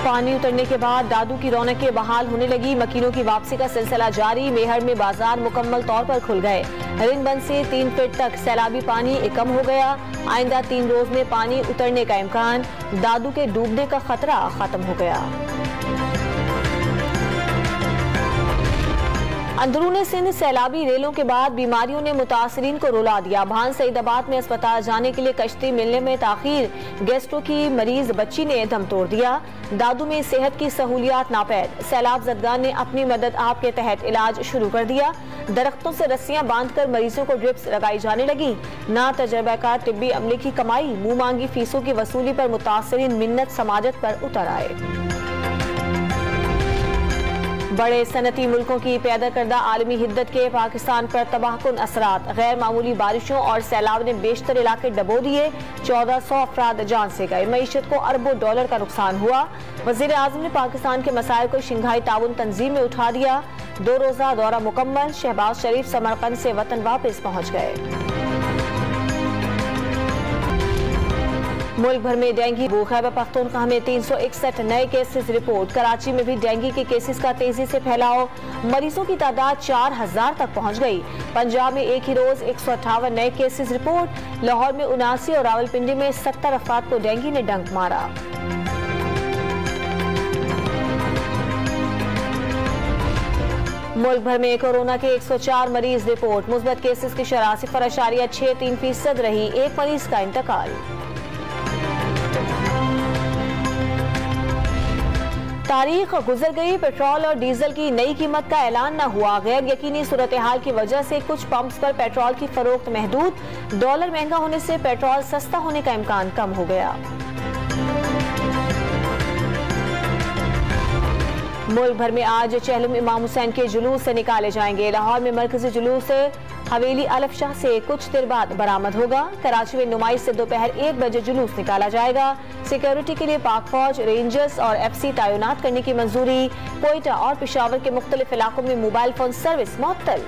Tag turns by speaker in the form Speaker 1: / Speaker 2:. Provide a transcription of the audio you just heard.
Speaker 1: पानी उतरने के बाद दादू की रौनकें बहाल होने लगी। मकीनों की वापसी का सिलसिला जारी। मेहर में बाजार मुकम्मल तौर पर खुल गए। रिंग बंद से 3 फीट तक सैलाबी पानी कम हो गया। आइंदा 3 रोज में पानी उतरने का इम्कान। दादू के डूबने का खतरा खत्म हो गया। अंदरूनी सिंध सैलाबी रेलों के बाद बीमारियों ने मुतासरीन को रुला दिया। भान सईदाबाद में अस्पताल जाने के लिए कश्ती मिलने में ताखीर। गैस्ट्रो की मरीज बच्ची ने दम तोड़ दिया। दादू में सेहत की सहूलियात नापैद। सैलाब जदगान ने अपनी मदद आप के तहत इलाज शुरू कर दिया। दरख्तों से रस्सियां बांधकर मरीजों को ड्रिप्स लगाई जाने लगी। ना तजर्बाकार तिब्बी अमले की कमाई। मुंह मांगी फीसों की वसूली पर मुतासरीन मिन्नत समाजत पर उतर आए। बड़े सनती मुल्कों की पैदा करदा आलमी हिद्दत के पाकिस्तान पर तबाहकुन असरात। गैर मामूली बारिशों और सैलाब ने बेशतर इलाके डबो दिए। 1400 अफराद जान से गए। मईशत को अरबों डॉलर का नुकसान हुआ। वजीर आजम ने पाकिस्तान के मसाइल को शंघाई ताउन तंजीम में उठा दिया। 2 रोजा दौरा मुकम्मल। शहबाज शरीफ समरकंद से वतन वापस पहुंच गए। मुल्क भर में डेंगू। खैबर पख्तूनख्वा में 361 नए केसेस रिपोर्ट। कराची में भी डेंगू के केसेस का तेजी से फैलाव। मरीजों की तादाद 4000 तक पहुंच गई। पंजाब में एक ही रोज 158 नए केसेस रिपोर्ट। लाहौर में 79 और रावलपिंडी में 70 अफराद को डेंगू ने डंक मारा। मुल्क भर में कोरोना के 104 मरीज रिपोर्ट। मुस्बत केसेस की शरह 0.63% रही। एक मरीज का इंतकाल। तारीख गुजर गई। पेट्रोल और डीजल की नई कीमत का ऐलान न हुआ। गैर यकीनी सूरत हाल की वजह से कुछ पंप्स पर पेट्रोल की फरोख्त महदूद। डॉलर महंगा होने से पेट्रोल सस्ता होने का इम्कान कम हो गया। मुल्क भर में आज चहलुम इमाम हुसैन के जुलूस से निकाले जाएंगे। लाहौर में मरकजी जुलूस से हवेली अलफ शाह से कुछ देर बाद बरामद होगा। कराची में नुमाइश से दोपहर 1 बजे जुलूस निकाला जाएगा। सिक्योरिटी के लिए पाक फौज, रेंजर्स और FC तैनात करने की मंजूरी। कोयटा और पेशावर के मुख्तलिफ इलाकों में मोबाइल फोन सर्विस मुअत्तल।